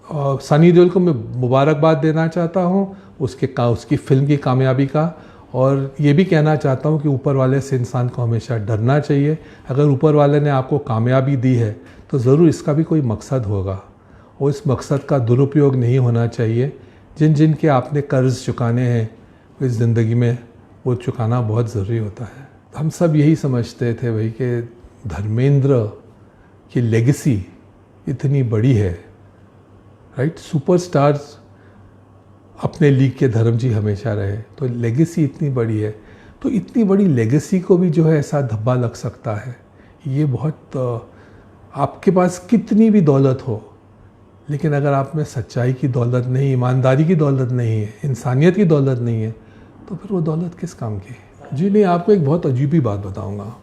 सनी देओल को मैं मुबारकबाद देना चाहता हूँ उसकी फ़िल्म की कामयाबी का, और ये भी कहना चाहता हूँ कि ऊपर वाले से इंसान को हमेशा डरना चाहिए। अगर ऊपर वाले ने आपको कामयाबी दी है तो ज़रूर इसका भी कोई मकसद होगा, और इस मकसद का दुरुपयोग नहीं होना चाहिए। जिन जिन के आपने कर्ज़ चुकाने हैं इस ज़िंदगी में, वो चुकाना बहुत ज़रूरी होता है। हम सब यही समझते थे भाई कि धर्मेंद्र की लेगेसी इतनी बड़ी है, राइट। सुपरस्टार्स अपने लीग के धर्म जी हमेशा रहे, तो लेगेसी इतनी बड़ी है, तो इतनी बड़ी लेगेसी को भी जो है ऐसा धब्बा लग सकता है। ये बहुत आपके पास कितनी भी दौलत हो, लेकिन अगर आप में सच्चाई की दौलत नहीं, ईमानदारी की दौलत नहीं है, इंसानियत की दौलत नहीं है, तो फिर वो दौलत किस काम की। जी नहीं, आपको एक बहुत अजीबी बात बताऊंगा।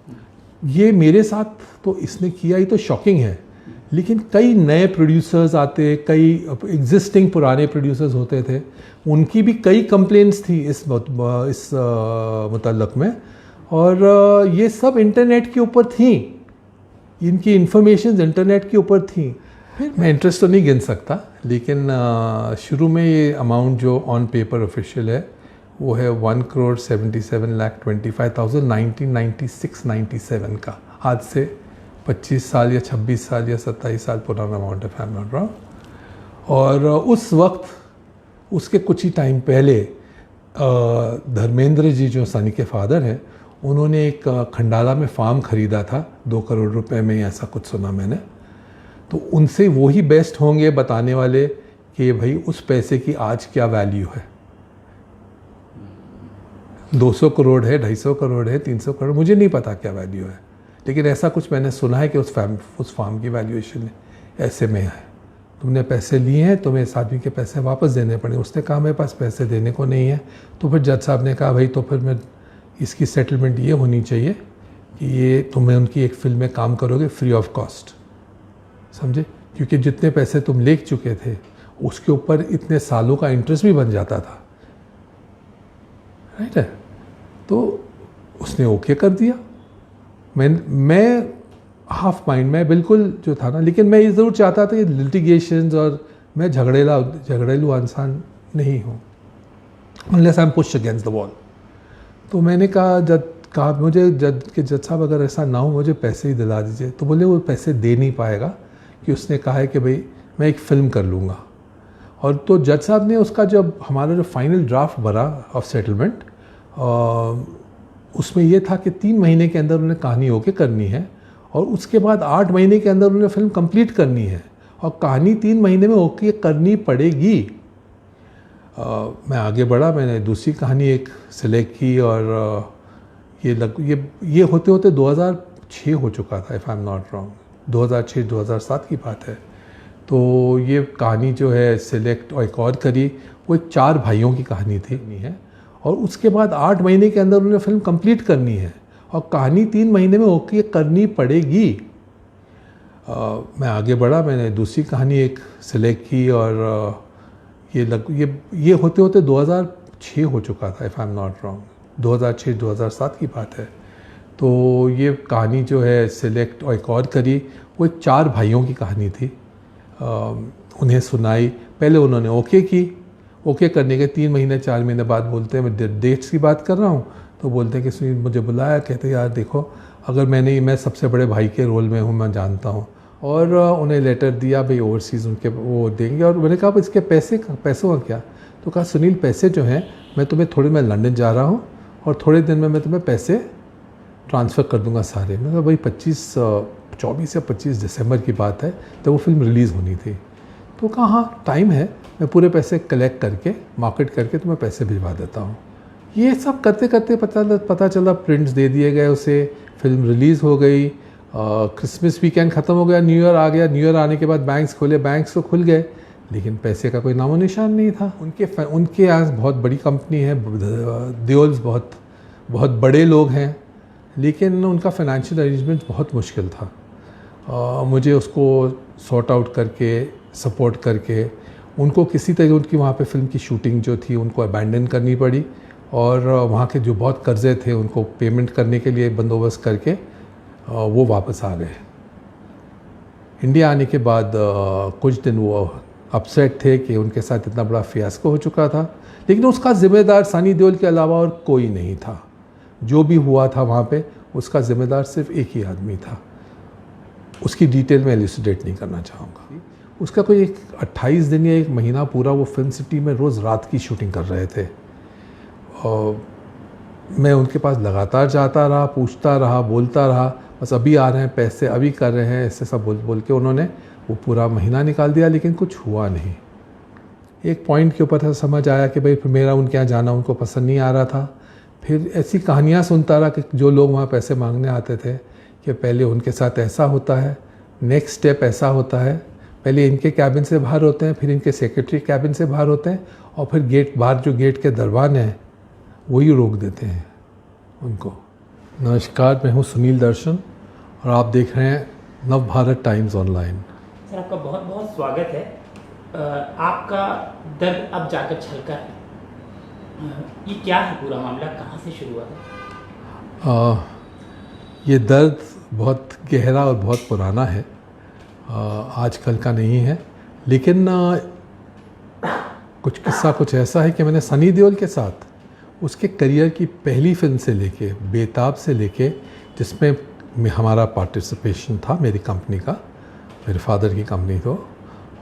ये मेरे साथ तो इसने किया ही तो शॉकिंग है, लेकिन कई नए प्रोड्यूसर्स आते, कई एग्जिस्टिंग पुराने प्रोड्यूसर्स होते थे, उनकी भी कई कंप्लेंट्स थी इस मुतल्लक में, और ये सब इंटरनेट के ऊपर थी, इनकी इंफॉर्मेशन इंटरनेट के ऊपर थी। फिर मैं इंटरेस्ट तो नहीं गिन सकता, लेकिन शुरू में ये अमाउंट जो ऑन पेपर ऑफिशियल है वो है 1,77,25,000 1996-97 का, आज से 25 साल या 26 साल या 27 साल पुराना अमाउंट है, आई एम नॉट रॉन्ग। और उस वक्त उसके कुछ ही टाइम पहले धर्मेंद्र जी जो सनी के फादर हैं, उन्होंने एक खंडाला में फार्म ख़रीदा था 2 करोड़ रुपए में, ऐसा कुछ सुना मैंने। तो उनसे वो ही बेस्ट होंगे बताने वाले कि भाई उस पैसे की आज क्या वैल्यू है। 200 करोड़ है, 250 करोड़ है, 300 करोड़, मुझे नहीं पता क्या वैल्यू है, लेकिन ऐसा कुछ मैंने सुना है कि उस फार्म की वैल्यूएशन ऐसे में है। तुमने पैसे लिए हैं, तुम्हें इस आदमी के पैसे वापस देने पड़े। उसने कहा मेरे पास पैसे देने को नहीं है। तो फिर जज साहब ने कहा भाई तो फिर मैं इसकी सेटलमेंट ये होनी चाहिए कि ये तुम्हें उनकी एक फिल्म में काम करोगे फ्री ऑफ कॉस्ट, समझे, क्योंकि जितने पैसे तुम ले चुके थे उसके ऊपर इतने सालों का इंटरेस्ट भी बन जाता था, राइट है। तो उसने ओके कर दिया। मैं हाफ माइंड में बिल्कुल जो था ना, लेकिन मैं ये ज़रूर चाहता था कि लिटिगेशंस, और मैं झगड़ेलू इंसान नहीं हूँ, unless I am pushed against the wall. तो मैंने कहा मुझे जज साहब अगर ऐसा ना हो मुझे पैसे ही दिला दीजिए। तो बोले वो पैसे दे नहीं पाएगा, कि उसने कहा है कि भाई मैं एक फ़िल्म कर लूँगा। और तो जज साहब ने उसका जब हमारा जो फाइनल ड्राफ्ट बना ऑफ सेटलमेंट, उसमें यह था कि 3 महीने के अंदर उन्हें कहानी ओके करनी है, और उसके बाद 8 महीने के अंदर उन्हें फिल्म कंप्लीट करनी है, और कहानी 3 महीने में ओके करनी पड़ेगी। मैं आगे बढ़ा, मैंने दूसरी कहानी एक सिलेक्ट की, और ये होते होते 2006 हो चुका था, if I am not wrong, 2006-2007 की बात है। तो ये कहानी जो है सिलेक्ट और एक और करी, वो एक 4 भाइयों की कहानी थी है, और उसके बाद 8 महीने के अंदर उन्हें फिल्म कंप्लीट करनी है, और कहानी 3 महीने में ओके करनी पड़ेगी। मैं आगे बढ़ा, मैंने दूसरी कहानी एक सिलेक्ट की, और ये होते होते 2006 हो चुका था, if I am not wrong, 2006-2007 की बात है। तो ये कहानी जो है सिलेक्ट और एक और करी, वो एक 4 भाइयों की कहानी थी। उन्हें सुनाई, पहले उन्होंने ओके की, ओके करने के 3 महीने 4 महीने बाद बोलते हैं, मैं डेट्स की बात कर रहा हूँ, तो बोलते हैं कि सुनील मुझे बुलाया, कहते यार देखो अगर मैं सबसे बड़े भाई के रोल में हूँ, मैं जानता हूँ, और उन्हें लेटर दिया भाई ओवरसीज़ उनके वो देंगे। और मैंने कहा इसके पैसों का क्या? तो कहा सुनील पैसे जो हैं मैं लंदन जा रहा हूँ, और थोड़े दिन में मैं तुम्हें पैसे ट्रांसफ़र कर दूंगा सारे। मैं कहा भाई 24 या 25 दिसंबर की बात है, तो वो फिल्म रिलीज़ होनी थी। तो कहा हाँ टाइम है, मैं पूरे पैसे कलेक्ट करके मार्केट करके तुम्हें पैसे भिजवा देता हूँ। ये सब करते करते पता चला प्रिंट्स दे दिए गए उसे, फिल्म रिलीज़ हो गई, क्रिसमस वीकेंड ख़त्म हो गया, न्यू ईयर आ गया, न्यू ईयर आने के बाद बैंक्स तो खुल गए, लेकिन पैसे का कोई नामो निशान नहीं था। उनके यहाँ बहुत बड़ी कंपनी है, देओल्स बहुत बड़े लोग हैं, लेकिन उनका फाइनेंशियल अरेंजमेंट बहुत मुश्किल था। मुझे उसको सॉर्ट आउट करके सपोर्ट करके उनको किसी तरह उनकी वहाँ पे फिल्म की शूटिंग जो थी उनको अबैंडन करनी पड़ी, और वहाँ के जो बहुत कर्ज़े थे उनको पेमेंट करने के लिए बंदोबस्त करके वो वापस आ गए। इंडिया आने के बाद कुछ दिन वो अपसेट थे कि उनके साथ इतना बड़ा फियास्को हो चुका था। लेकिन उसका ज़िम्मेदार सनी देओल के अलावा और कोई नहीं था। जो भी हुआ था वहाँ पे उसका ज़िम्मेदार सिर्फ एक ही आदमी था। उसकी डिटेल में एलिसिडेट नहीं करना चाहूँगा। उसका कोई एक 28 दिन या एक महीना पूरा वो फिल्म सिटी में रोज़ रात की शूटिंग कर रहे थे। और मैं उनके पास लगातार जाता रहा, पूछता रहा, बोलता रहा, बस अभी आ रहे हैं पैसे, अभी कर रहे हैं, ऐसे सब बोल बोल के उन्होंने वो पूरा महीना निकाल दिया, लेकिन कुछ हुआ नहीं। एक पॉइंट के ऊपर समझ आया कि भाई मेरा उनके यहाँ जाना उनको पसंद नहीं आ रहा था। फिर ऐसी कहानियाँ सुनता रहा कि जो लोग वहाँ पैसे मांगने आते थे कि पहले उनके साथ ऐसा होता है, नेक्स्ट स्टेप ऐसा होता है, पहले इनके कैबिन से बाहर होते हैं, फिर इनके सेक्रेटरी कैबिन से बाहर होते हैं, और फिर गेट बाहर जो गेट के दरवान हैं वही रोक देते हैं उनको। नमस्कार, मैं हूँ सुनील दर्शन और आप देख रहे हैं नव भारत टाइम्स ऑनलाइन। सर, आपका बहुत बहुत स्वागत है। आपका दर्द अब जाकर छलका है, ये क्या है पूरा मामला, कहाँ से शुरू हुआ है? ये दर्द बहुत गहरा और बहुत पुराना है, आजकल का नहीं है। लेकिन कुछ किस्सा कुछ ऐसा है कि मैंने सनी देओल के साथ उसके करियर की पहली फिल्म से लेके बेताब से लेके, जिसमें हमारा पार्टिसिपेशन था मेरी कंपनी का, मेरे फादर की कंपनी तो,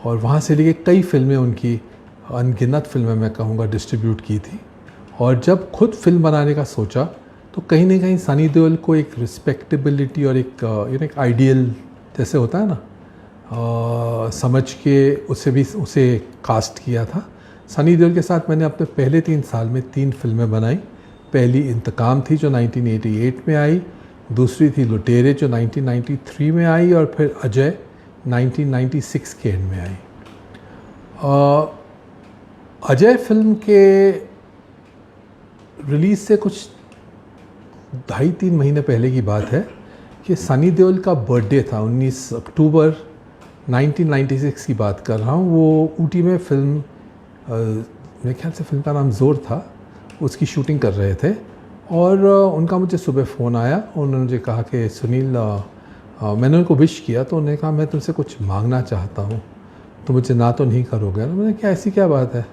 और वहाँ से लेके कई फिल्में उनकी, अनगिनत फिल्में मैं कहूँगा, डिस्ट्रीब्यूट की थी। और जब खुद फिल्म बनाने का सोचा तो कहीं ना कहीं सनी देओल को एक रिस्पेक्टेबिलिटी और एक आइडियल जैसे होता है ना, समझ के उसे कास्ट किया था। सनी देओल के साथ मैंने अपने पहले 3 साल में 3 फिल्में बनाई। पहली इंतकाम थी जो 1988 में आई, दूसरी थी लुटेरे जो 1993 में आई, और फिर अजय 1996 के एंड में आई। अजय फिल्म के रिलीज़ से कुछ 2.5-3 महीने पहले की बात है कि सनी देओल का बर्थडे था। 19 अक्टूबर 1996 की बात कर रहा हूँ। वो ऊटी में फिल्म, मेरे ख्याल से फिल्म का नाम ज़ोर था, उसकी शूटिंग कर रहे थे। और उनका मुझे सुबह फ़ोन आया, उन्होंने मुझे कहा कि सुनील, मैंने उनको विश किया तो उन्होंने कहा मैं तुमसे कुछ मांगना चाहता हूँ, तो मुझे ना तो नहीं करोगे? मैंने क्या, ऐसी क्या बात है?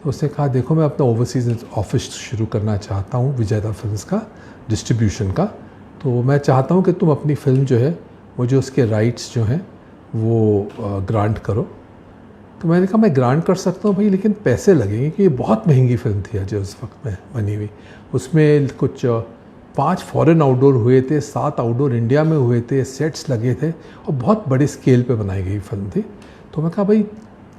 तो उसने कहा देखो, मैं अपना ओवरसीज़ ऑफिस शुरू करना चाहता हूँ, विजेता फिल्म्स का, डिस्ट्रीब्यूशन का। तो मैं चाहता हूँ कि तुम अपनी फ़िल्म जो है, मुझे उसके राइट्स जो हैं वो ग्रांट करो। तो मैंने कहा मैं ग्रांट कर सकता हूँ भाई, लेकिन पैसे लगेंगे, कि ये बहुत महंगी फिल्म थी अजय उस वक्त में बनी हुई। उसमें कुछ 5 फॉरेन आउटडोर हुए थे, 7 आउटडोर इंडिया में हुए थे, सेट्स लगे थे, और बहुत बड़े स्केल पे बनाई गई फिल्म थी। तो मैं कहा भाई,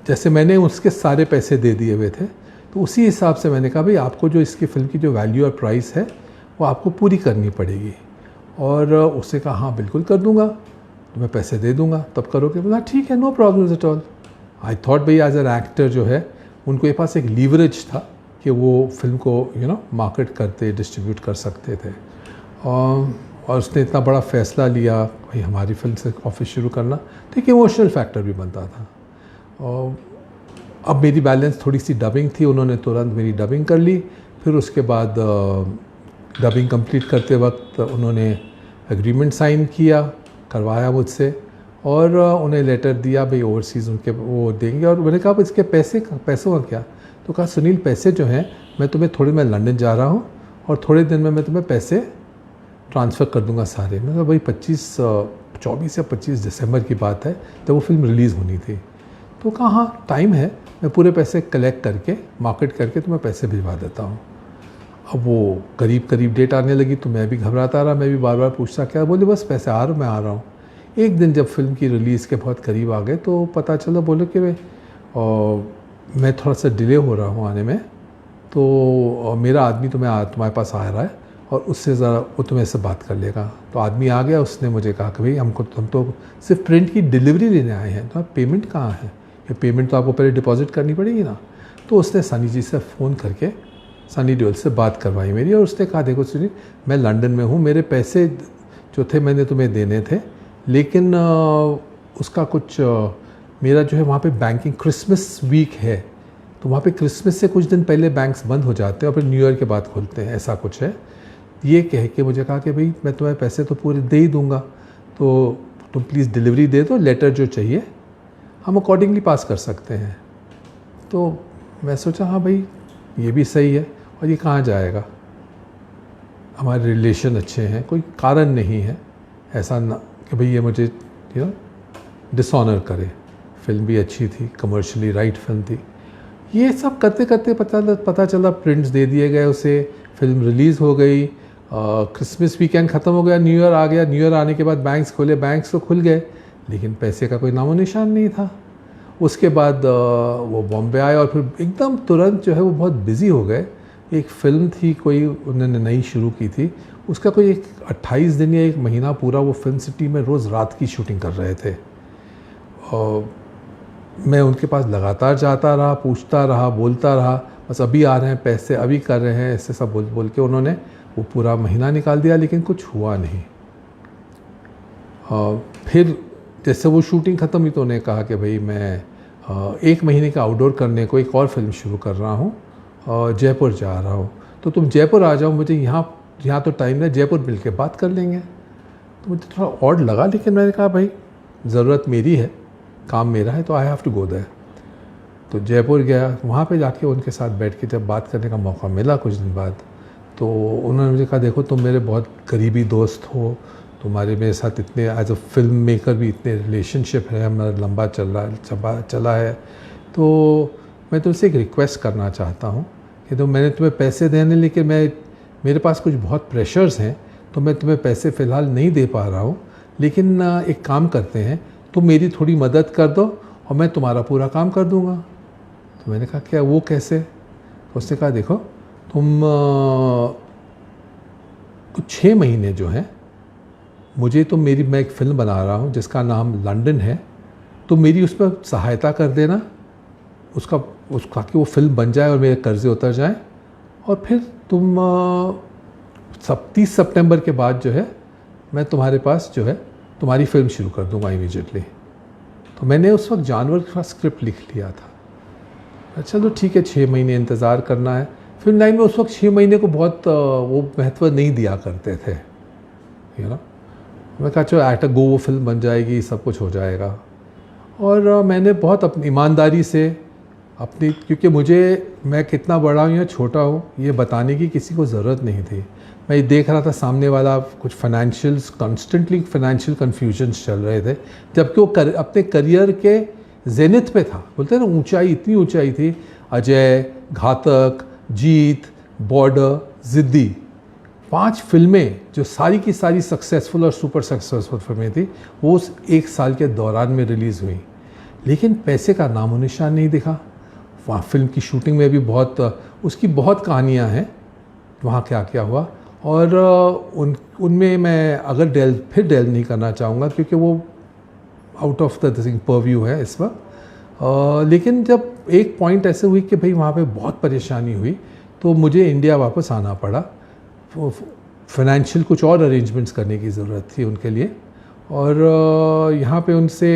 जैसे मैंने उसके सारे पैसे दे दिए हुए थे, तो उसी हिसाब से मैंने कहा भाई आपको जो इसकी फ़िल्म की जो वैल्यू और प्राइस है वो आपको पूरी करनी पड़ेगी। और उसने कहा हाँ बिल्कुल कर दूँगा, तो मैं पैसे दे दूँगा, तब करोगे? बोला ठीक है, no problem at all. I thought भाई एज एन एक्टर जो है उनको ये पास एक लीवरेज था कि वो फिल्म को मार्केट करते, डिस्ट्रीब्यूट कर सकते थे। और उसने इतना बड़ा फ़ैसला लिया भाई हमारी फिल्म से ऑफिस शुरू करना, तो एक इमोशनल फैक्टर भी बनता था। और अब मेरी बैलेंस थोड़ी सी डबिंग थी, उन्होंने तुरंत मेरी डबिंग कर ली। फिर उसके बाद डबिंग कंप्लीट करते वक्त उन्होंने एग्रीमेंट साइन करवाया मुझसे, और उन्हें लेटर दिया भाई ओवरसीज़ उनके वो देंगे। और मैंने कहा इसके पैसों का क्या? तो कहा सुनील, पैसे जो हैं मैं लंदन जा रहा हूँ और थोड़े दिन में मैं तुम्हें पैसे ट्रांसफ़र कर दूंगा सारे। मैं कहा भाई 24 या 25 दिसंबर की बात है, जब वो फिल्म रिलीज़ होनी थी। तो कहा हाँ टाइम है, मैं पूरे पैसे कलेक्ट करके, मार्केट करके तुम्हें पैसे भिजवा देता हूँ। अब वो करीब डेट आने लगी तो मैं भी घबराता रहा, मैं भी बार बार पूछता क्या? बोले बस पैसे आ रहा, मैं आ रहा हूँ। एक दिन जब फिल्म की रिलीज़ के बहुत करीब आ गए तो पता चला, बोले कि मैं थोड़ा सा डिले हो रहा हूँ आने में, तो मेरा आदमी तुम्हारे पास आ रहा है और उससे ज़रा वो तुम्हें से बात कर लेगा। तो आदमी आ गया, उसने मुझे कहा कि भाई हम तो सिर्फ प्रिंट की डिलीवरी लेने आए हैं, तो आप पेमेंट कहाँ है? ये पेमेंट तो आपको पहले डिपॉजिट करनी पड़ेगी ना। तो उसने सनी जी से फ़ोन करके सनी देओल से बात करवाई मेरी, और उसने कहा देखो सुनील, मैं लंदन में हूँ, मेरे पैसे जो थे मैंने तुम्हें देने थे, लेकिन उसका कुछ मेरा जो है वहाँ पे बैंकिंग, क्रिसमस वीक है, तो वहाँ पे क्रिसमस से कुछ दिन पहले बैंक्स बंद हो जाते हैं और फिर न्यू ईयर के बाद खुलते हैं, ऐसा कुछ है। ये कह के मुझे कहा कि भाई मैं तुम्हें पैसे तो पूरे दे ही दूँगा, तो तुम प्लीज़ डिलीवरी दे दो, लेटर जो चाहिए हम अकॉर्डिंगली पास कर सकते हैं। तो मैं सोचा हाँ भाई ये भी सही है, और ये कहाँ जाएगा, हमारे रिलेशन अच्छे हैं, कोई कारण नहीं है ऐसा ना कि भाई ये मुझे डिसऑनर करे। फिल्म भी अच्छी थी, कमर्शियली राइट फिल्म थी। ये सब करते करते पता चला प्रिंट्स दे दिए गए उसे, फिल्म रिलीज़ हो गई, क्रिसमस वीकेंड ख़त्म हो गया, न्यू ईयर आ गया। न्यू ईयर आने के बाद बैंक्स खोले, बैंक्स तो खुल गए, लेकिन पैसे का कोई नामो निशान नहीं था। उसके बाद वो बॉम्बे आए और फिर एकदम तुरंत जो है वो बहुत बिज़ी हो गए। एक फ़िल्म थी कोई उन्होंने नई शुरू की थी, उसका कोई एक 28 दिन या 1 महीना पूरा वो फिल्म सिटी में रोज़ रात की शूटिंग कर रहे थे। और मैं उनके पास लगातार जाता रहा, पूछता रहा, बोलता रहा, बस अभी आ रहे हैं पैसे, अभी कर रहे हैं, ऐसे सब बोल बोल के उन्होंने वो पूरा महीना निकाल दिया, लेकिन कुछ हुआ नहीं। फिर जैसे वो शूटिंग ख़त्म हुई तो उन्हें कहा कि भाई मैं 1 महीने का आउटडोर करने को एक और फिल्म शुरू कर रहा हूँ और जयपुर जा रहा हूँ, तो तुम जयपुर आ जाओ, मुझे यहाँ तो टाइम है, जयपुर मिल के बात कर लेंगे। तो मुझे थोड़ा ऑड लगा, लेकिन मैंने कहा भाई ज़रूरत मेरी है, काम मेरा है, तो I have to go there. तो जयपुर गया, वहाँ पे जाके उनके साथ बैठ के जब बात करने का मौका मिला कुछ दिन बाद, तो उन्होंने मुझे कहा देखो तुम मेरे बहुत करीबी दोस्त हो, तुम्हारे मेरे साथ इतने एज अ फिल्म मेकर भी इतने रिलेशनशिप है, हमारा लंबा चला है, तो मैं तुमसे एक रिक्वेस्ट करना चाहता हूँ कि तो मैंने तुम्हें पैसे देने, लेकिन मेरे पास कुछ बहुत प्रेशर्स हैं, तो मैं तुम्हें पैसे फ़िलहाल नहीं दे पा रहा हूँ, लेकिन एक काम करते हैं, तुम मेरी थोड़ी मदद कर दो और मैं तुम्हारा पूरा काम कर दूँगा। तो मैंने कहा क्या, वो कैसे? तो उसने कहा देखो तुम कुछ 6 महीने जो हैं मुझे तो मैं एक फ़िल्म बना रहा हूँ जिसका नाम लंदन है, तो मेरी उस पर सहायता कर देना, उसका कि वो फिल्म बन जाए और मेरे कर्ज़े उतर जाएं, और फिर तुम 30 सितंबर के बाद जो है मैं तुम्हारे पास जो है तुम्हारी फ़िल्म शुरू कर दूँगा इमीडिएटली। तो मैंने उस वक्त जानवर का स्क्रिप्ट लिख लिया था। अच्छा तो ठीक है, 6 महीने इंतज़ार करना है। फिल्म लाइन में उस वक्त 6 महीने को बहुत वो महत्व नहीं दिया करते थे, मैं कहा चलो एट अ गो वो फिल्म बन जाएगी, सब कुछ हो जाएगा। और मैंने बहुत अपनी ईमानदारी से क्योंकि मैं कितना बड़ा हूँ या छोटा हूँ ये बताने की किसी को ज़रूरत नहीं थी। मैं ये देख रहा था सामने वाला कुछ कॉन्स्टेंटली फाइनेंशियल कन्फ्यूजन्स चल रहे थे, जबकि वो अपने करियर के जेनिथ पे था, बोलते हैं ना ऊंचाई, इतनी ऊंचाई थी। अजय, घातक, जीत, बॉर्डर, ज़िद्दी, 5 फिल्में जो सारी की सारी सक्सेसफुल और सुपर सक्सेसफुल फिल्में थी, वो उस 1 साल के दौरान में रिलीज़ हुई, लेकिन पैसे का नामो निशान नहीं दिखा। वहाँ फिल्म की शूटिंग में भी उसकी बहुत कहानियाँ हैं, वहाँ क्या क्या हुआ, और उनमें मैं अगर फिर डेल्व नहीं करना चाहूँगा क्योंकि वो आउट ऑफ द परव्यू है इस वक्त। लेकिन जब एक पॉइंट ऐसे हुई कि भाई वहाँ पे बहुत परेशानी हुई, तो मुझे इंडिया वापस आना पड़ा। फाइनेंशियल कुछ और अरेंजमेंट्स करने की ज़रूरत थी उनके लिए, और यहाँ पे उनसे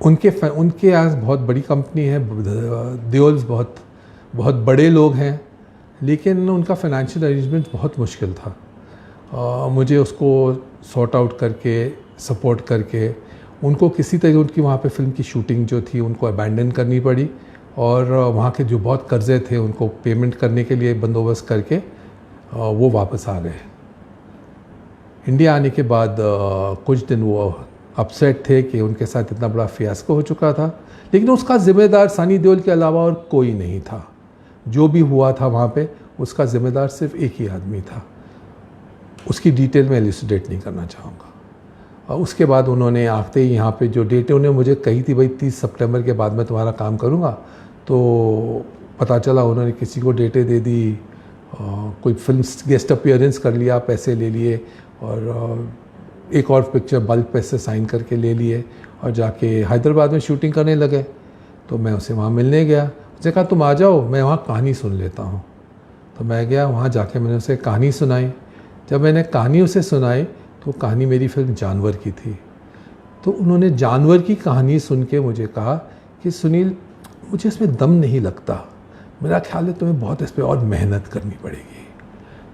उनके यहाँ बहुत बड़ी कंपनी है, देओल्स बहुत बड़े लोग हैं, लेकिन उनका फाइनेंशियल अरेंजमेंट बहुत मुश्किल था। मुझे उसको सॉर्ट आउट करके, सपोर्ट करके, उनको किसी तरह उनकी वहाँ पे फिल्म की शूटिंग जो थी उनको अबैंडन करनी पड़ी, और वहाँ के जो बहुत कर्ज़े थे उनको पेमेंट करने के लिए बंदोबस्त करके वो वापस आ गए। इंडिया आने के बाद कुछ दिन वो अपसेट थे कि उनके साथ इतना बड़ा फियास्को हो चुका था, लेकिन उसका ज़िम्मेदार सनी देओल के अलावा और कोई नहीं था। जो भी हुआ था वहाँ पे उसका ज़िम्मेदार सिर्फ एक ही आदमी था। उसकी डिटेल में एलिसिडेट नहीं करना चाहूँगा। और उसके बाद उन्होंने आते ही यहाँ पे जो डेटें उन्होंने मुझे कही थी, भाई 30 सितंबर के बाद मैं तुम्हारा काम करूँगा, तो पता चला उन्होंने किसी को डेटें दे दी, कोई फिल्म गेस्ट अपीयरेंस कर लिया, पैसे ले लिए, और एक और पिक्चर बल्क पैसे साइन करके ले लिए, और जाके हैदराबाद में शूटिंग करने लगे। तो मैं उसे वहाँ मिलने गया, उसने कहा तुम आ जाओ, मैं वहाँ कहानी सुन लेता हूँ। तो मैं गया, वहाँ जाके मैंने उसे कहानी सुनाई। जब मैंने कहानी उसे सुनाई तो कहानी मेरी फिल्म जानवर की थी। तो उन्होंने जानवर की कहानी सुन के मुझे कहा कि सुनील, मुझे इसमें दम नहीं लगता, मेरा ख्याल है तुम्हें बहुत इस पर और मेहनत करनी पड़ेगी।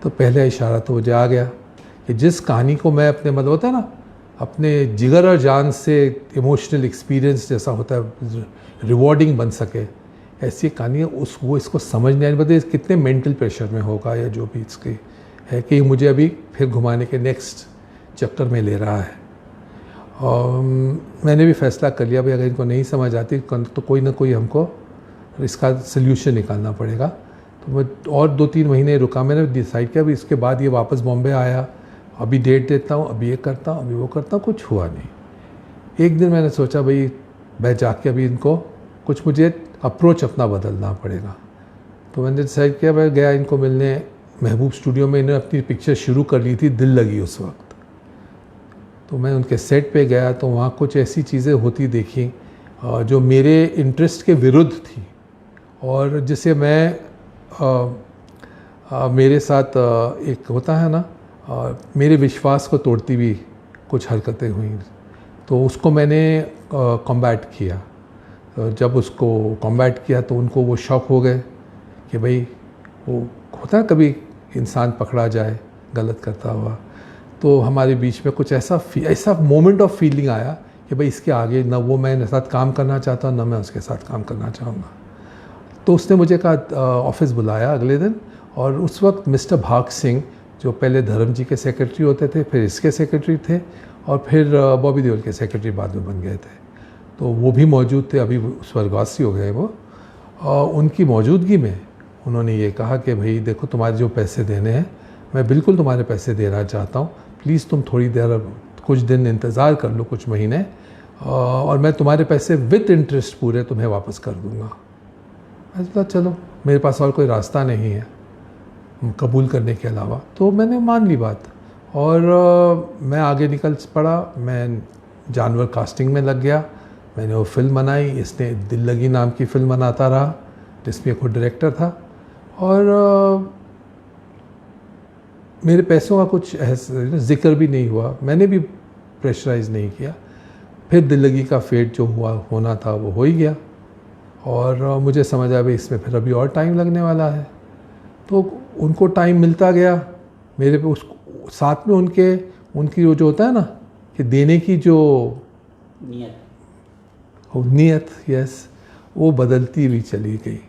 तो पहले इशारा तो मुझे आ गया कि जिस कहानी को मैं अपने मतलब होता है ना, अपने जिगर और जान से इमोशनल एक्सपीरियंस जैसा होता है रिवॉर्डिंग बन सके, ऐसी कहानी है। वो इसको समझ नहीं आ रही, मतलब कितने मेंटल प्रेशर में होगा या जो भी इसकी है कि मुझे अभी फिर घुमाने के नेक्स्ट चक्कर में ले रहा है। और मैंने भी फैसला कर लिया भाई अगर इनको नहीं समझ आती तो कोई ना कोई हमको इसका सल्यूशन निकालना पड़ेगा। तो मैं और 2-3 महीने रुका, मैंने डिसाइड किया अभी इसके बाद ये वापस बॉम्बे आया, अभी डेट देता हूँ, अभी ये करता हूँ, अभी वो करता हूँ, कुछ हुआ नहीं। एक दिन मैंने सोचा भाई मैं जाके अभी इनको कुछ मुझे अप्रोच अपना बदलना पड़ेगा। तो मैंने डिसाइड किया, मैं गया इनको मिलने महबूब स्टूडियो में। इन्होंने अपनी पिक्चर शुरू कर ली थी दिल लगी उस वक्त। तो मैं उनके सेट पे गया तो वहाँ कुछ ऐसी चीज़ें होती देखी जो मेरे इंटरेस्ट के विरुद्ध थी और जिसे मैं मेरे साथ एक होता है ना मेरे विश्वास को तोड़ती हुई कुछ हरकतें हुई। तो उसको मैंने कॉम्बैट किया। जब उसको कॉम्बैट किया तो उनको वो शॉक हो गए कि भाई वो होता है कभी इंसान पकड़ा जाए गलत करता हुआ। तो हमारे बीच में कुछ ऐसा मोमेंट ऑफ फीलिंग आया कि भाई इसके आगे ना वो मेरे साथ काम करना चाहता ना मैं उसके साथ काम करना चाहूँगा। तो उसने मुझे कहा ऑफिस बुलाया अगले दिन, और उस वक्त मिस्टर भाग सिंह जो पहले धर्म जी के सेक्रेटरी होते थे, फिर इसके सेक्रेटरी थे और फिर बॉबी देओल के सेक्रेटरी बाद में बन गए थे, तो वो भी मौजूद थे। अभी स्वर्गवासी हो गए वो। उनकी मौजूदगी में उन्होंने ये कहा कि भाई देखो तुम्हारे जो पैसे देने हैं मैं बिल्कुल तुम्हारे पैसे देना चाहता हूँ, प्लीज़ तुम थोड़ी देर कुछ दिन इंतज़ार कर लो, कुछ महीने, और मैं तुम्हारे पैसे विद इंटरेस्ट पूरे तुम्हें वापस कर दूँगा। मैं बोला चलो मेरे पास और कोई रास्ता नहीं है कबूल करने के अलावा, तो मैंने मान ली बात और मैं आगे निकल पड़ा। मैं जानवर कास्टिंग में लग गया, मैंने वो फिल्म बनाई। इसने दिल लगी नाम की फिल्म बनाता रहा जिसमें खुद डायरेक्टर था, और मेरे पैसों का कुछ जिक्र भी नहीं हुआ, मैंने भी प्रेशराइज नहीं किया। फिर दिल लगी का फेट जो होना था वो हो ही गया, और मुझे समझ आया भाई इसमें फिर अभी और टाइम लगने वाला है। तो उनको टाइम मिलता गया, मेरे पे उस साथ में उनकी जो होता है ना कि देने की जो नीयत यस वो बदलती हुई चली गई।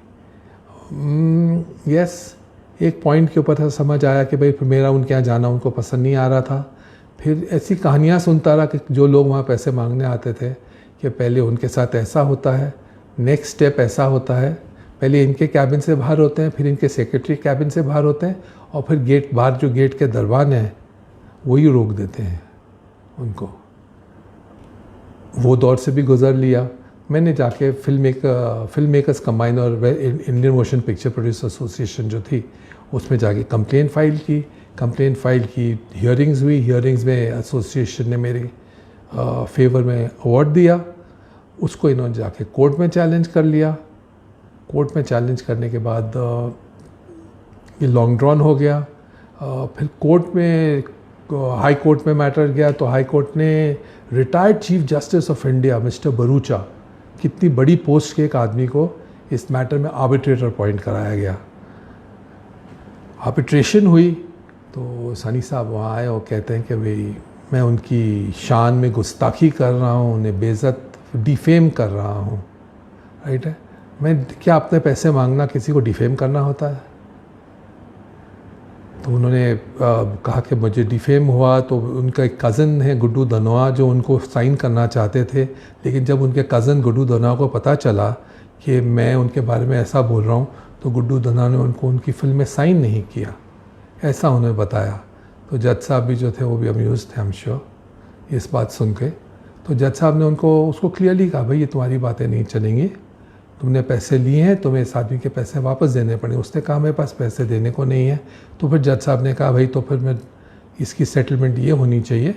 यस एक पॉइंट के ऊपर था समझ आया कि भाई फिर मेरा उनके यहाँ जाना उनको पसंद नहीं आ रहा था। फिर ऐसी कहानियाँ सुनता रहा कि जो लोग वहाँ पैसे मांगने आते थे कि पहले उनके साथ ऐसा होता है, नेक्स्ट स्टेप ऐसा होता है, पहले इनके कैबिन से बाहर होते हैं, फिर इनके सेक्रेटरी कैबिन से बाहर होते हैं, और फिर गेट बाहर जो गेट के दरवान हैं वही रोक देते हैं उनको। वो दौर से भी गुजर लिया। मैंने जाके फिल्म मेकर्स कंबाइन और Indian motion picture producer association जो थी उसमें जाके कंप्लेंट फाइल की। हियरिंग्स हुई, हियरिंग्स में एसोसिएशन ने मेरे फेवर में अवार्ड दिया। उसको इन्होंने जाके कोर्ट में चैलेंज कर लिया। कोर्ट में चैलेंज करने के बाद ये लॉन्ग ड्रॉन हो गया। फिर कोर्ट में हाई कोर्ट में मैटर गया तो हाई कोर्ट ने retired chief justice of India mister Bharucha, कितनी बड़ी पोस्ट के एक आदमी को इस मैटर में आर्बिट्रेटर अपॉइंट कराया गया। आर्बिट्रेशन हुई तो सनी साहब वहाँ आए और कहते हैं कि भाई मैं उनकी शान में गुस्ताखी कर रहा हूँ, उन्हें बेइज्जत डिफेम कर रहा हूँ। राइट है, मैं क्या अपने पैसे मांगना किसी को डिफेम करना होता है? तो उन्होंने कहा कि मुझे डिफेम हुआ। तो उनका एक कज़न है गुड्डू धनोआ जो उनको साइन करना चाहते थे, लेकिन जब उनके कज़न गुड्डू धनोआ को पता चला कि मैं उनके बारे में ऐसा बोल रहा हूँ तो गुड्डू धनोआ ने उनकी फ़िल्म में साइन नहीं किया, ऐसा उन्हें बताया। तो जज साहब भी जो थे वो भी अम्यूज़ थे, आई एम श्योर, इस बात सुन के। तो जज साहब ने उसको क्लियरली कहा भाई ये तुम्हारी बातें नहीं चलेंगी, तुमने पैसे लिए हैं, तुम्हें इस आदमी के पैसे वापस देने पड़े। उसने कहा मेरे पास पैसे देने को नहीं है। तो फिर जज साहब ने कहा भाई तो फिर मैं इसकी सेटलमेंट ये होनी चाहिए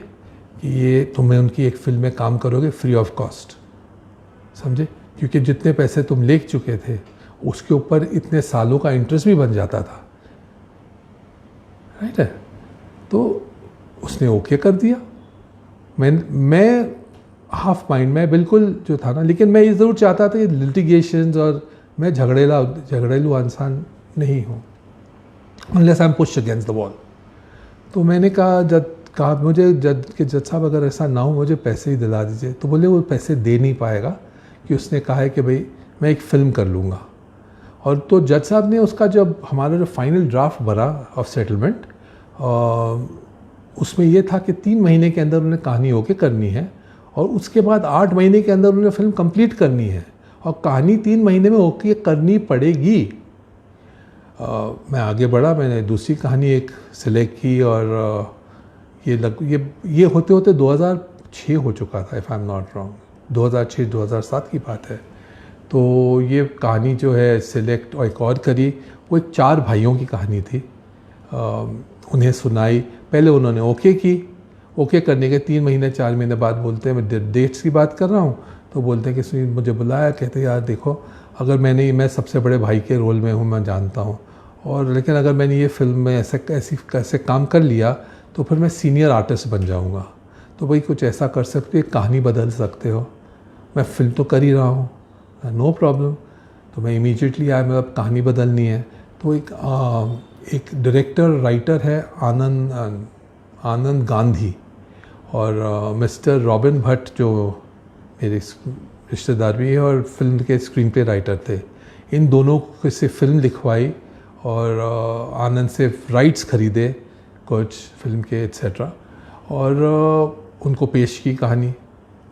कि ये तुम्हें उनकी एक फिल्म में काम करोगे फ्री ऑफ कॉस्ट, समझे, क्योंकि जितने पैसे तुम ले चुके थे उसके ऊपर इतने सालों का इंटरेस्ट भी बन जाता था। राइट है, तो उसने ओके कर दिया। मैं हाफ माइंड में बिल्कुल जो था ना, लेकिन मैं ये ज़रूर चाहता था कि लिटिगेशंस और मैं झगड़ेलू इंसान नहीं हूँ, unless I am pushed against the wall. तो मैंने कहा जब कहा मुझे जज साहब अगर ऐसा ना हो मुझे पैसे ही दिला दीजिए। तो बोले वो पैसे दे नहीं पाएगा कि उसने कहा है कि भाई मैं एक फ़िल्म कर लूँगा। और तो जज साहब ने उसका जब हमारा जो फाइनल ड्राफ्ट बना ऑफ सेटलमेंट, उसमें ये था कि 3 महीने के अंदर उन्हें कहानी ओके करनी है और उसके बाद 8 महीने के अंदर उन्हें फ़िल्म कंप्लीट करनी है और कहानी 3 महीने में ओके करनी पड़ेगी। मैं आगे बढ़ा, मैंने दूसरी कहानी एक सिलेक्ट की और ये होते होते 2006 हो चुका था, if I am not wrong, 2006-2007 की बात है। तो ये कहानी जो है सिलेक्ट और एक और करी, वो एक 4 भाइयों की कहानी थी। उन्हें सुनाई, पहले उन्होंने ओके की, ओके करने के 3 महीने 4 महीने बाद बोलते हैं, मैं डेट्स की बात कर रहा हूँ, तो बोलते हैं कि सुनील मुझे बुलाया, कहते यार देखो अगर मैं सबसे बड़े भाई के रोल में हूँ, मैं जानता हूँ, और लेकिन अगर मैंने ये फिल्म में ऐसे काम कर लिया तो फिर मैं सीनियर आर्टिस्ट बन जाऊँगा, तो भाई कुछ ऐसा कर सकते हो, कहानी बदल सकते हो। मैं फिल्म तो कर ही रहा हूँ, नो प्रॉब्लम। तो मैं इमीडिएटली आया, मतलब कहानी बदलनी है। तो एक डायरेक्टर राइटर है आनंद गांधी और मिस्टर रॉबिन भट्ट जो मेरे रिश्तेदार भी है और फिल्म के स्क्रीन प्ले राइटर थे, इन दोनों से फिल्म लिखवाई और आनंद से राइट्स खरीदे कुछ फिल्म के एट्सेट्रा, और उनको पेश की कहानी।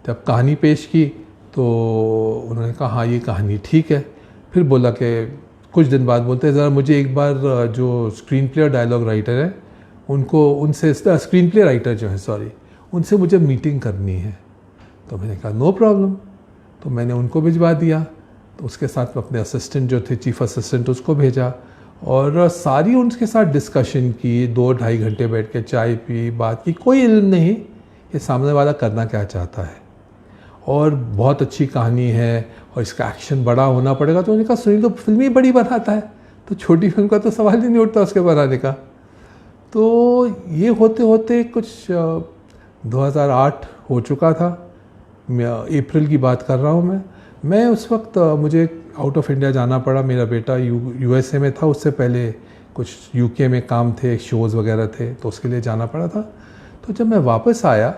जब कहानी पेश की तो उन्होंने कहा हाँ ये कहानी ठीक है। फिर बोला कि कुछ दिन बाद बोलते हैं ज़रा मुझे एक बार जो स्क्रीन प्ले और डायलॉग राइटर है उनसे स्क्रीन प्ले राइटर जो है उनसे मुझे मीटिंग करनी है। तो मैंने कहा नो प्रॉब्लम। तो मैंने उनको भिजवा दिया, तो उसके साथ अपने असिस्टेंट जो थे चीफ असिस्टेंट उसको भेजा और सारी उनके साथ डिस्कशन की, 2-2.5 घंटे बैठ के चाय पी, बात की, कोई इल्म नहीं ये सामने वाला करना क्या चाहता है और बहुत अच्छी कहानी है और इसका एक्शन बड़ा होना पड़ेगा। तो उन्होंने कहा सुनील तो फिल्म ही बड़ी बनाता है, तो छोटी फिल्म का तो सवाल ही नहीं उठता उसके बनाने का। तो ये होते होते कुछ 2008 हो चुका था, अप्रैल की बात कर रहा हूँ मैं उस वक्त मुझे आउट ऑफ इंडिया जाना पड़ा। मेरा बेटा यूएसए में था, उससे पहले कुछ यूके में काम थे, शोज़ वगैरह थे, तो उसके लिए जाना पड़ा था। तो जब मैं वापस आया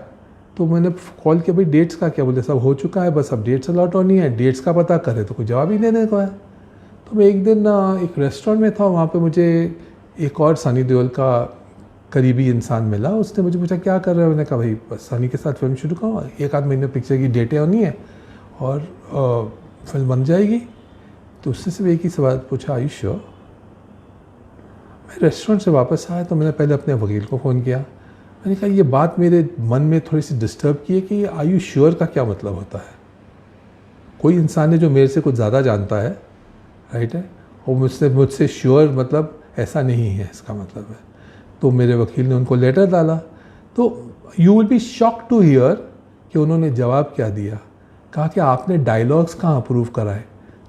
तो मैंने कॉल किया भाई डेट्स का क्या, बोले सब हो चुका है, बस अब डेट्स अलॉट होनी है, डेट्स का पता करे तो कोई जवाब ही देने को है। तो मैं एक दिन एक रेस्टोरेंट में था, वहाँ पे मुझे एक और सनी देओल का करीबी इंसान मिला। उसने मुझे पूछा क्या कर रहे हो, मैंने कहा भाई बस सनी के साथ फिल्म शुरू करूँ, 1-8 महीने पिक्चर की डेटें होनी है और फिल्म बन जाएगी। तो उससे सिर्फ एक ही सवाल पूछा, आई श्योर। मैं रेस्टोरेंट से वापस आया तो मैंने पहले अपने वकील को फ़ोन किया। मैंने कहा ये बात मेरे मन में थोड़ी सी डिस्टर्ब की है कि आई यू श्योर का क्या मतलब होता है। कोई इंसान है जो मेरे से कुछ ज़्यादा जानता है, राइट है, और मुझसे श्योर मतलब ऐसा नहीं है, इसका मतलब है। तो मेरे वकील ने उनको लेटर डाला। तो you will be shocked to hear कि उन्होंने जवाब क्या दिया। कहा कि आपने डायलॉग्स कहाँ अप्रूव कराए।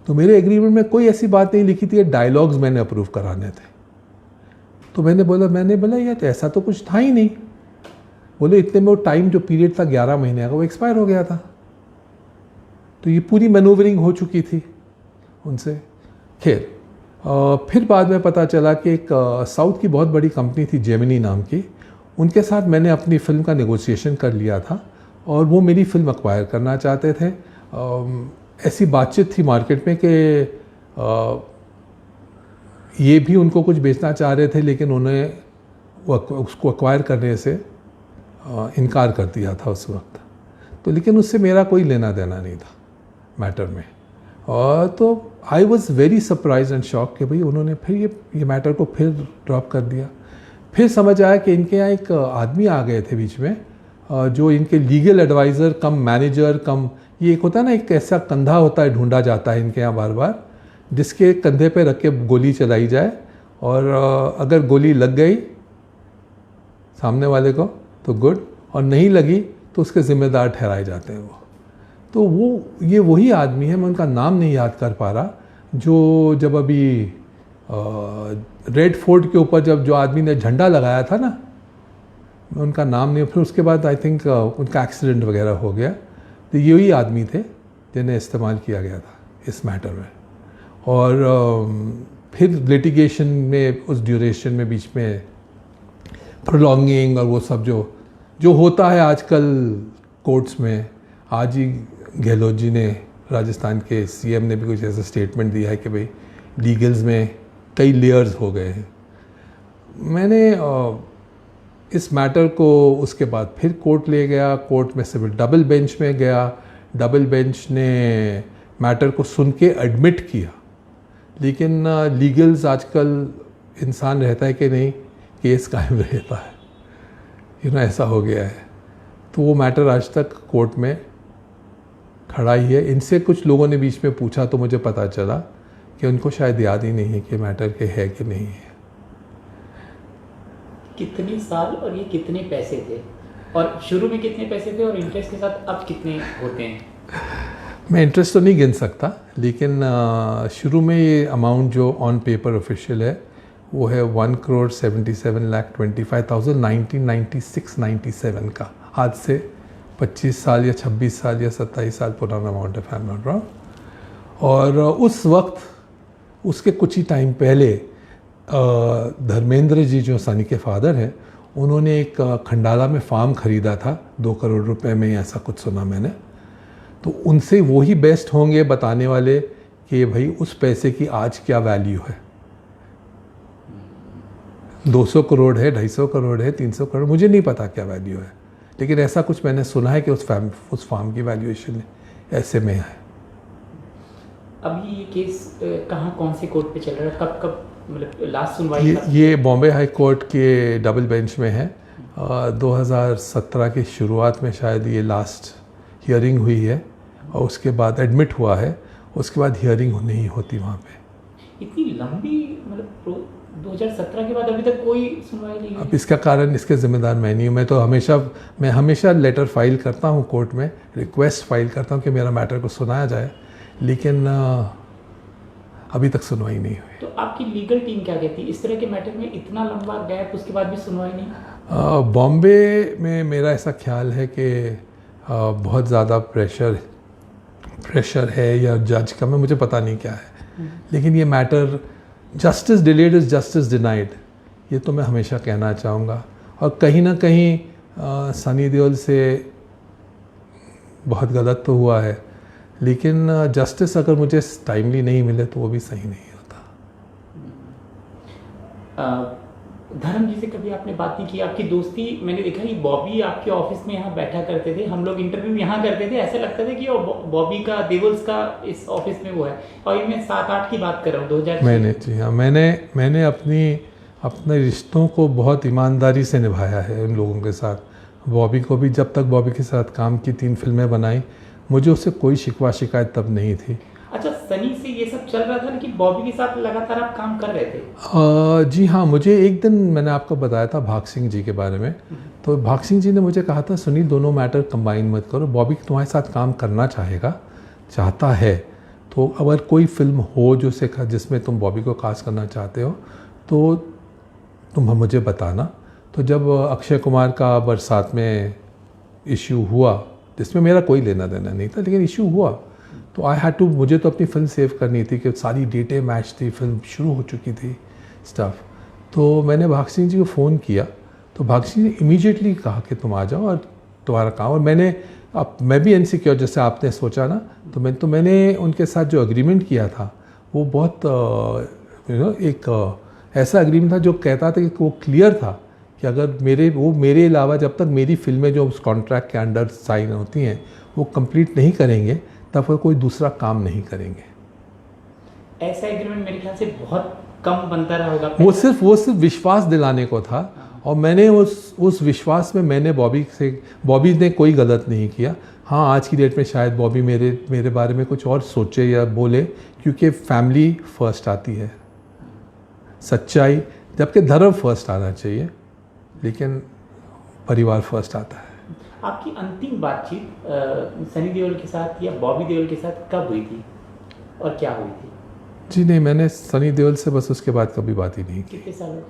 तो मेरे एग्रीमेंट में कोई ऐसी बात नहीं लिखी थी, डायलॉग्स मैंने अप्रूव कराने थे। तो मैंने बोला यार ऐसा तो कुछ था ही नहीं। बोले इतने में वो टाइम जो पीरियड था 11 महीने का वो एक्सपायर हो गया था। तो ये पूरी मैनूवरिंग हो चुकी थी उनसे। खैर फिर बाद में पता चला कि एक साउथ की बहुत बड़ी कंपनी थी जेमिनी नाम की, उनके साथ मैंने अपनी फ़िल्म का नेगोशिएशन कर लिया था और वो मेरी फ़िल्म एक्वायर करना चाहते थे। ऐसी बातचीत थी मार्केट में कि ये भी उनको कुछ बेचना चाह रहे थे, लेकिन उन्हें उसको एक्वायर करने से इनकार कर दिया था उस वक्त। तो लेकिन उससे मेरा कोई लेना देना नहीं था मैटर में। और तो I was very surprise and shock कि भाई उन्होंने फिर ये मैटर को फिर ड्रॉप कर दिया। फिर समझ आया कि इनके यहाँ एक आदमी आ गए थे बीच में जो इनके लीगल एडवाइज़र कम मैनेजर कम, ये एक होता है ना, एक ऐसा कंधा होता है ढूंढा जाता है इनके यहाँ बार बार, जिसके कंधे पे रख के गोली चलाई जाए और अगर गोली लग गई सामने वाले को तो गुड, और नहीं लगी तो उसके ज़िम्मेदार ठहराए जाते हैं वो। तो ये वही आदमी है, मैं उनका नाम नहीं याद कर पा रहा, जो जब अभी रेड फोर्ट के ऊपर जब जो आदमी ने झंडा लगाया था ना, मैं उनका नाम नहीं, फिर उसके बाद आई थिंक उनका एक्सीडेंट वगैरह हो गया। तो यही आदमी थे जिन्हें इस्तेमाल किया गया था इस मैटर में। और फिर लिटिगेशन में उस ड्यूरेशन में बीच में प्रोलॉन्गिंग और वो सब जो जो होता है आजकल कोर्ट्स में। आज ही गहलोत जी ने, राजस्थान के सीएम ने भी कुछ ऐसा स्टेटमेंट दिया है कि भाई लीगल्स में कई लेयर्स हो गए हैं। मैंने इस मैटर को उसके बाद फिर कोर्ट ले गया, कोर्ट में से डबल बेंच में गया, डबल बेंच ने मैटर को सुन के एडमिट किया। लेकिन लीगल्स आजकल इंसान रहता है कि नहीं, केस कायम रहता है, ऐसा हो गया है। तो वो मैटर आज तक कोर्ट में खड़ा ही है। इनसे कुछ लोगों ने बीच में पूछा तो मुझे पता चला कि उनको शायद याद ही नहीं है कि मैटर के है कि नहीं है। कितने साल और ये कितने पैसे थे, और शुरू में कितने पैसे थे, और इंटरेस्ट के साथ अब कितने होते हैं? मैं इंटरेस्ट तो नहीं गिन सकता, लेकिन शुरू में ये अमाउंट जो ऑन पेपर ऑफिशियल है वो है 1,77,25,000 1996-97 का। आज से 25 साल या 26 साल या 27 साल पुराना अमाउंट है, आई एम नॉट रॉन्ग। और उस वक्त, उसके कुछ ही टाइम पहले धर्मेंद्र जी जो सनी के फादर हैं, उन्होंने एक खंडाला में फार्म ख़रीदा था 2 करोड़ रुपए में, ऐसा कुछ सुना मैंने। तो उनसे वो ही बेस्ट होंगे बताने वाले कि भाई उस पैसे की आज क्या वैल्यू है। 200 करोड़ है, 250 करोड़ है, 300 करोड़, मुझे नहीं पता क्या वैल्यू है, लेकिन ऐसा कुछ मैंने सुना है कि उस फार्म की वैल्यूएशन ऐसे में है। अभी ये केस कहाँ, कौन से कोर्ट पे चल रहा है, कब मतलब लास्ट सुनवाई? ये बॉम्बे हाई कोर्ट के डबल बेंच में है। 2017 की शुरुआत में शायद ये लास्ट हियरिंग हुई है, और उसके बाद एडमिट हुआ है, उसके बाद हियरिंग नहीं होती वहाँ पे। इतनी लंबी, मतलब 2017 के बाद अभी तक कोई सुनवाई नहीं हुई? अब इसका कारण, इसके ज़िम्मेदार मैं नहीं हूँ। मैं हमेशा लेटर फाइल करता हूँ कोर्ट में, रिक्वेस्ट फाइल करता हूँ कि मेरा मैटर को सुनाया जाए, लेकिन अभी तक सुनवाई नहीं हुई। तो आपकी लीगल टीम क्या कहती है इस तरह के मैटर में? इतना लंबा गैप, उसके बाद भी सुनवाई नहीं? बॉम्बे में मेरा ऐसा ख्याल है कि बहुत ज़्यादा प्रेशर है, या जज का, मैं मुझे पता नहीं क्या है, लेकिन ये matter justice delayed is justice denied, ये तो मैं हमेशा कहना चाहूँगा। और कहीं ना कहीं सनी देओल से बहुत गलत तो हुआ है, लेकिन जस्टिस अगर मुझे टाइमली नहीं मिले तो वो भी सही नहीं होता। धर्म जी से कभी आपने बात नहीं की? आपकी दोस्ती, मैंने देखा कि बॉबी आपके ऑफिस में यहाँ बैठा करते थे, हम लोग इंटरव्यू यहाँ करते थे, ऐसा लगता था कि बॉबी का, देवल्स का इस ऑफिस में वो है। और ये मैं 7-8 की बात कर रहा हूँ, 2006। जी हाँ, मैंने अपने रिश्तों को बहुत ईमानदारी से निभाया है उन लोगों के साथ। बॉबी को भी, जब तक बॉबी के साथ काम की, 3 फिल्में बनाई, मुझे उससे कोई शिकवा शिकायत तब नहीं थी। अच्छा, सनी से ये सब चल रहा था, लेकिन बॉबी के साथ लगातार आप काम कर रहे थे? जी हाँ, मुझे एक दिन मैंने आपको बताया था भाग सिंह जी के बारे में, तो भाग सिंह जी ने मुझे कहा था, सुनील दोनों मैटर कंबाइन मत करो, बॉबी तुम्हारे साथ काम करना चाहता है, तो अगर कोई फिल्म हो जिसमें तुम बॉबी को कास्ट करना चाहते हो तो तुम मुझे बताना। तो जब अक्षय कुमार का बरसात में इश्यू हुआ, जिसमें मेरा कोई लेना देना नहीं था, लेकिन इश्यू हुआ, तो आई हैड टू, मुझे तो अपनी फिल्म सेव करनी थी कि सारी डेटें मैच थी, फिल्म शुरू हो चुकी थी स्टफ। तो मैंने भाग सिंह जी को फ़ोन किया, तो भाग सिंह ने इमीडिएटली कहा कि तुम आ जाओ और तुम्हारा काम। और मैं भी इनसिक्योर, जैसे आपने सोचा ना, तो मैंने उनके साथ जो एग्रीमेंट किया था वो बहुत एक ऐसा एग्रीमेंट था जो कहता था कि वो क्लियर था कि अगर मेरे अलावा जब तक मेरी फिल्में जो उस कॉन्ट्रैक्ट के अंडर साइन होती हैं वो कंप्लीट नहीं करेंगे, तब वो कोई दूसरा काम नहीं करेंगे। ऐसा एग्रीमेंट मेरे ख्याल से बहुत कम बनता रहा होगा। वो सिर्फ विश्वास दिलाने को था, और मैंने उस विश्वास में मैंने बॉबी ने कोई गलत नहीं किया। हाँ, आज की डेट में शायद बॉबी मेरे बारे में कुछ और सोचे या बोले, क्योंकि फैमिली फर्स्ट आती है, सच्चाई, जबकि धर्म फर्स्ट आना चाहिए, लेकिन परिवार फर्स्ट आता है। आपकी अंतिम बातचीत सनी देओल के साथ या बॉबी देओल के साथ कब हुई थी और क्या हुई थी? जी नहीं, मैंने सनी देओल से बस उसके बाद कभी बात ही नहीं की। कितने साल?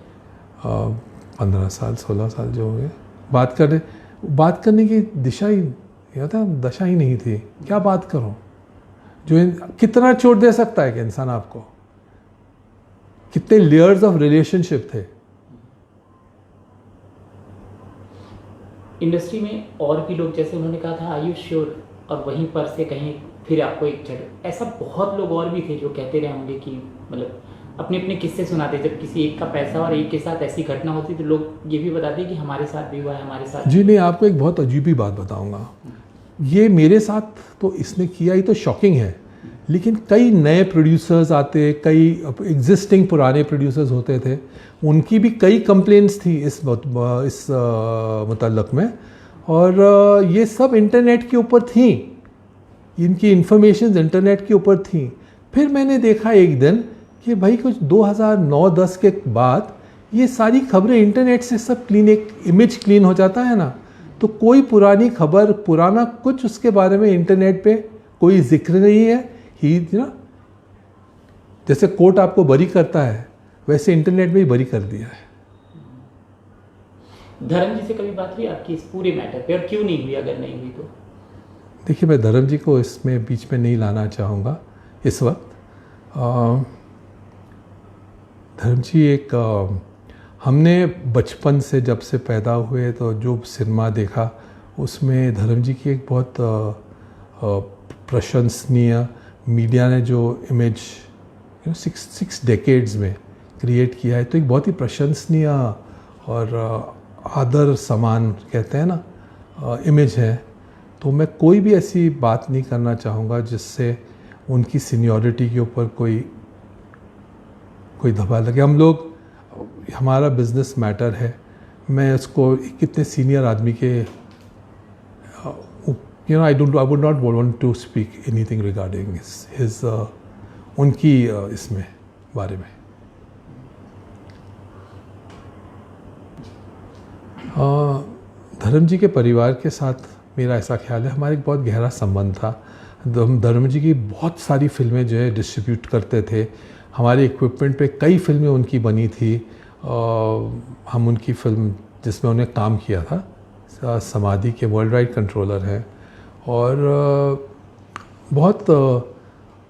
15 साल 16 साल जो हो गए। बात करने की दशा ही नहीं थी। क्या बात करूं? कितना चोट दे सकता है कि इंसान आपको? कितने लेयर्स ऑफ रिलेशनशिप थे। इंडस्ट्री में और भी लोग, जैसे उन्होंने कहा था आर यू श्योर, और वहीं पर से कहीं फिर आपको एक झटक, ऐसा बहुत लोग और भी थे जो कहते रहे होंगे कि मतलब अपने अपने किस्से सुनाते, जब किसी एक का पैसा और एक के साथ ऐसी घटना होती तो लोग ये भी बताते कि हमारे साथ भी हुआ है, हमारे साथ। जी नहीं, आपको एक बहुत अजीब ही बात बताऊंगा। ये मेरे साथ तो इसने किया ही तो शॉकिंग है, लेकिन कई नए प्रोड्यूसर्स आते, कई एग्जिस्टिंग पुराने प्रोड्यूसर्स होते थे, उनकी भी कई कंप्लेंट्स थी इस मुतल्लक में, और ये सब इंटरनेट के ऊपर थी, इनकी इंफॉर्मेशन इंटरनेट के ऊपर थी। फिर मैंने देखा एक दिन कि भाई कुछ 2009-10 के बाद ये सारी खबरें इंटरनेट से सब क्लीन, एक इमेज क्लीन हो जाता है ना, तो कोई पुरानी खबर, पुराना कुछ उसके बारे में इंटरनेट पे कोई जिक्र नहीं है ही ना। जैसे कोर्ट आपको बरी करता है, वैसे इंटरनेट में ही बरी कर दिया है। धर्म जी से कभी बात हुई आपकी इस पूरे मैटर पे, और क्यों नहीं हुई, अगर नहीं हुई तो? देखिए, मैं धर्म जी को इसमें बीच में नहीं लाना चाहूँगा इस वक्त। धर्म जी एक हमने बचपन से जब से पैदा हुए तो जो सिनेमा देखा उसमें धर्म जी की एक बहुत प्रशंसनीय, मीडिया ने जो इमेज 6 डेकेड्स में क्रिएट किया है, तो एक बहुत ही प्रशंसनीय और आदर समान कहते हैं ना इमेज है। तो मैं कोई भी ऐसी बात नहीं करना चाहूँगा जिससे उनकी सीनियरिटी के ऊपर कोई दबाव लगे। हम लोग, हमारा बिजनेस मैटर है, मैं इसको कितने सीनियर आदमी के I would not want to speak anything regarding his उनकी इसमें बारे में। धर्म जी के परिवार के साथ मेरा ऐसा ख्याल है, हमारा एक बहुत गहरा संबंध था। हम धर्म जी की बहुत सारी फिल्में जो है डिस्ट्रीब्यूट करते थे, हमारे इक्विपमेंट पे कई फिल्में उनकी बनी थी। हम उनकी फिल्म जिसमें उन्हें काम किया था, समाधि के वर्ल्ड वाइड कंट्रोलर हैं, और बहुत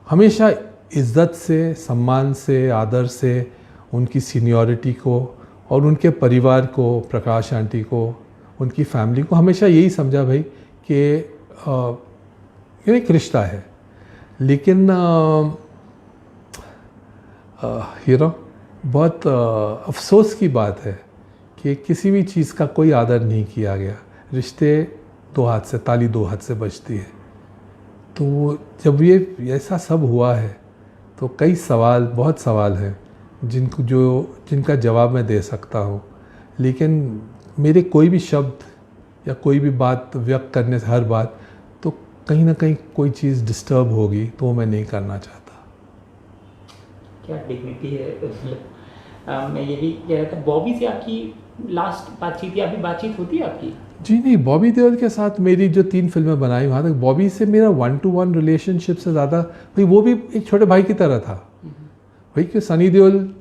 हमेशा इज़्ज़त से, सम्मान से, आदर से उनकी सीनियरिटी को और उनके परिवार को, प्रकाश आंटी को, उनकी फैमिली को हमेशा यही समझा भाई कि ये एक रिश्ता है। लेकिन बहुत अफसोस की बात है कि किसी भी चीज़ का कोई आदर नहीं किया गया। रिश्ते दो हाथ से, ताली दो हाथ से बजती है। तो जब ये ऐसा सब हुआ है तो कई सवाल, बहुत सवाल हैं जिनका जवाब मैं दे सकता हूँ, लेकिन मेरे कोई भी शब्द या कोई भी बात व्यक्त करने से, हर बात तो कहीं ना कहीं कोई चीज़ डिस्टर्ब होगी, तो मैं नहीं करना चाहता। क्या डिग्निटी है, मतलब मैं ये भी कह रहा था, बॉबी से आपकी लास्ट बातचीत या अभी बातचीत होती है आपकी? जी नहीं, बॉबी देओल के साथ मेरी जो 3 फिल्में बनाई, वहाँ तक बॉबी से मेरा 1-to-1 रिलेशनशिप से ज़्यादा, भाई वो भी एक छोटे भाई की तरह था भाई, कि सनी देओल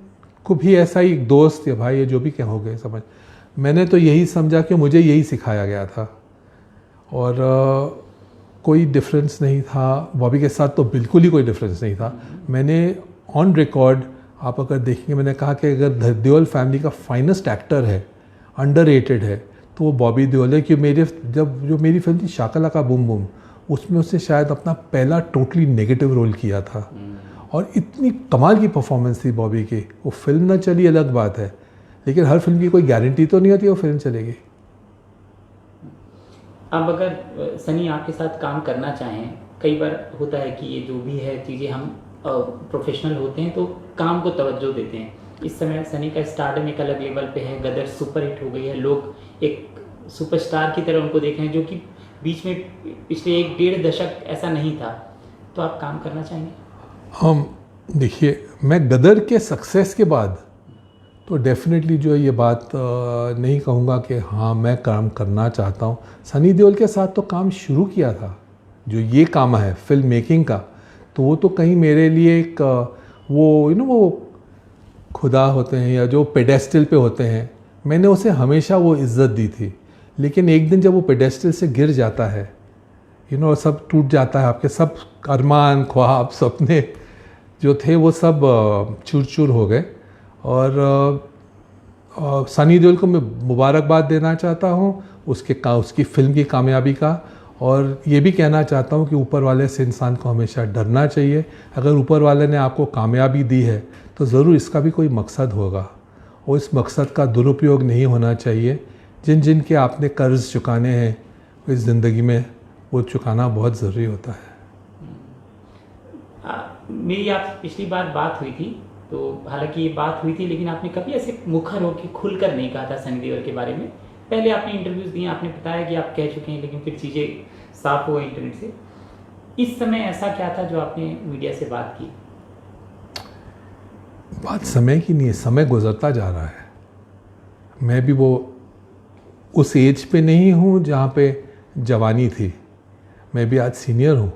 को भी ऐसा ही एक दोस्त या भाई है, जो भी कहोगे समझ। मैंने तो यही समझा कि मुझे यही सिखाया गया था, और कोई डिफरेंस नहीं था। बॉबी के साथ तो बिल्कुल ही कोई डिफरेंस नहीं था। मैंने ऑन रिकॉर्ड, आप अगर देखेंगे, मैंने कहा कि अगर देओल फैमिली का फाइनेस्ट एक्टर है, अंडररेटेड है, तो वो बॉबी देओल है। कि जो मेरी फिल्म थी शाका लाका बूम बूम, उसमें उसने शायद अपना पहला टोटली नेगेटिव रोल किया था, और इतनी कमाल की परफॉर्मेंस थी बॉबी की। वो फिल्म ना चली अलग बात है, लेकिन हर फिल्म की कोई गारंटी तो नहीं होती वो फिल्म चलेगी। अब अगर सनी आपके साथ काम करना चाहें, कई बार होता है कि ये जो भी है चीज़ें, हम प्रोफेशनल होते हैं तो काम को तवज्जो देते हैं। इस समय सनी का स्टारडम एक अलग लेवल पे है, गदर सुपरहिट हो गई है, लोग एक सुपरस्टार की तरह उनको देख रहे हैं, जो कि बीच में पिछले 1-1.5 दशक ऐसा नहीं था। तो आप काम करना चाहेंगे? देखिए, मैं गदर के सक्सेस के बाद तो डेफिनेटली जो है ये बात नहीं कहूँगा कि हाँ मैं काम करना चाहता हूँ। सनी देओल के साथ तो काम शुरू किया था, जो ये काम है फिल्म मेकिंग का, तो वो तो कहीं मेरे लिए एक वो वो खुदा होते हैं या जो पेडेस्टल पे होते हैं, मैंने उसे हमेशा वो इज़्ज़त दी थी। लेकिन एक दिन जब वो पेडेस्टल से गिर जाता है, सब टूट जाता है, आपके सब अरमान, ख्वाब, सपने जो थे वो सब चूर चूर हो गए। और सनी देओल को मैं मुबारकबाद देना चाहता हूँ, उसकी फिल्म की कामयाबी का। और ये भी कहना चाहता हूँ कि ऊपर वाले से इंसान को हमेशा डरना चाहिए। अगर ऊपर वाले ने आपको कामयाबी दी है तो ज़रूर इसका भी कोई मकसद होगा, और इस मकसद का दुरुपयोग नहीं होना चाहिए। जिन के आपने कर्ज़ चुकाने हैं इस ज़िंदगी में, वो चुकाना बहुत ज़रूरी होता है। मेरी आपसे पिछली बार बात हुई थी, तो हालांकि ये बात हुई थी, लेकिन आपने कभी ऐसे मुखर होकर खुलकर नहीं कहा था सनी देओल के बारे में। पहले आपने इंटरव्यूज़ दिए, आपने बताया कि आप कह चुके हैं, लेकिन फिर चीज़ें साफ हुआ इंटरनेट से। इस समय ऐसा क्या था जो आपने मीडिया से बात की? बात समय की नहीं है, समय गुजरता जा रहा है। मैं भी वो उस एज पे नहीं हूँ जहाँ पे जवानी थी। मैं भी आज सीनियर हूँ।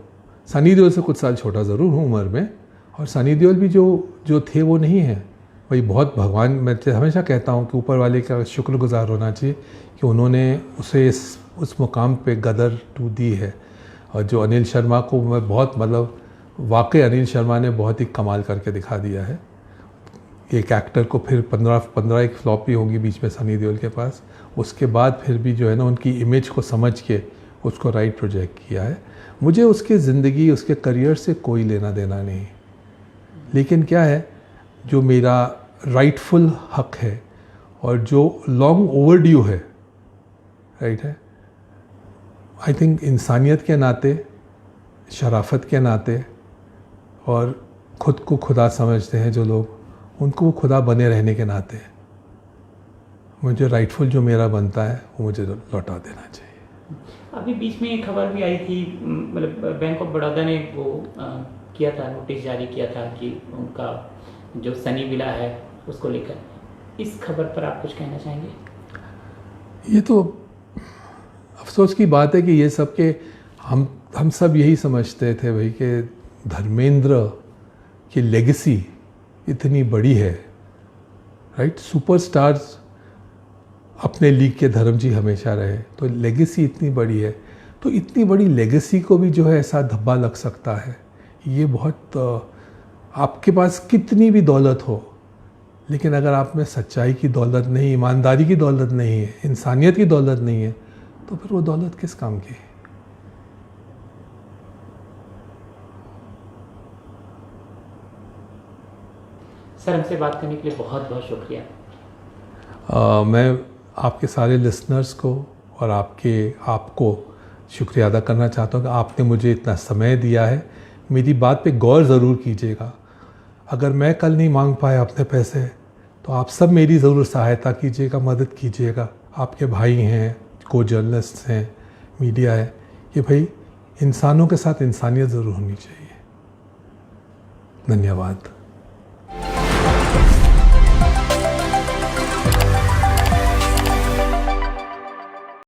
सनी देओल से कुछ साल छोटा ज़रूर हूँ उम्र में, और सनी देओल भी जो थे वो नहीं है। वही बहुत भगवान, मैं हमेशा कहता हूँ कि ऊपर वाले का शुक्रगुजार होना चाहिए कि उन्होंने उसे उस मुकाम पे गदर टू दी है। और जो अनिल शर्मा को मैं बहुत, मतलब वाकई अनिल शर्मा ने बहुत ही कमाल करके दिखा दिया है। एक एक्टर को फिर 15 एक फ्लॉप भी होंगी बीच में सनी देओल के पास, उसके बाद फिर भी जो है ना उनकी इमेज को समझ के उसको राइट प्रोजेक्ट किया है। मुझे उसकी ज़िंदगी, उसके करियर से कोई लेना देना नहीं, लेकिन क्या है, जो मेरा राइटफुल हक है और जो लॉन्ग ओवरड्यू है, राइट है, आई थिंक इंसानियत के नाते, शराफत के नाते, और खुद को खुदा समझते हैं जो लोग, उनको वो खुदा बने रहने के नाते मुझे राइटफुल जो मेरा बनता है वो मुझे लौटा देना चाहिए। अभी बीच में एक खबर भी आई थी, मतलब बैंक ऑफ बड़ौदा ने वो किया था, नोटिस जारी किया था कि उनका जो सनी विला है उसको लेकर। इस खबर पर आप कुछ कहना चाहेंगे? ये तो अफसोस की बात है कि ये सब के हम सब यही समझते थे भाई कि धर्मेंद्र की लेगेसी इतनी बड़ी है, राइट। सुपरस्टार्स अपने लीग के धर्म जी हमेशा रहे, तो लेगेसी इतनी बड़ी है, तो इतनी बड़ी लेगेसी को भी जो है ऐसा धब्बा लग सकता है। ये बहुत, आपके पास कितनी भी दौलत हो, लेकिन अगर आप में सच्चाई की दौलत नहीं, ईमानदारी की दौलत नहीं है, इंसानियत की दौलत नहीं है, तो फिर वो दौलत किस काम की है? सर, हमसे बात करने के लिए बहुत बहुत शुक्रिया। मैं आपके सारे लिसनर्स को और आपको शुक्रिया अदा करना चाहता हूँ कि आपने मुझे इतना समय दिया है। मेरी बात पे गौर ज़रूर कीजिएगा। अगर मैं कल नहीं मांग पाया अपने पैसे, तो आप सब मेरी ज़रूर सहायता कीजिएगा, मदद कीजिएगा। आपके भाई हैं, को जर्नलिस्ट हैं, मीडिया है, कि भाई इंसानों के साथ इंसानियत ज़रूर होनी चाहिए। धन्यवाद।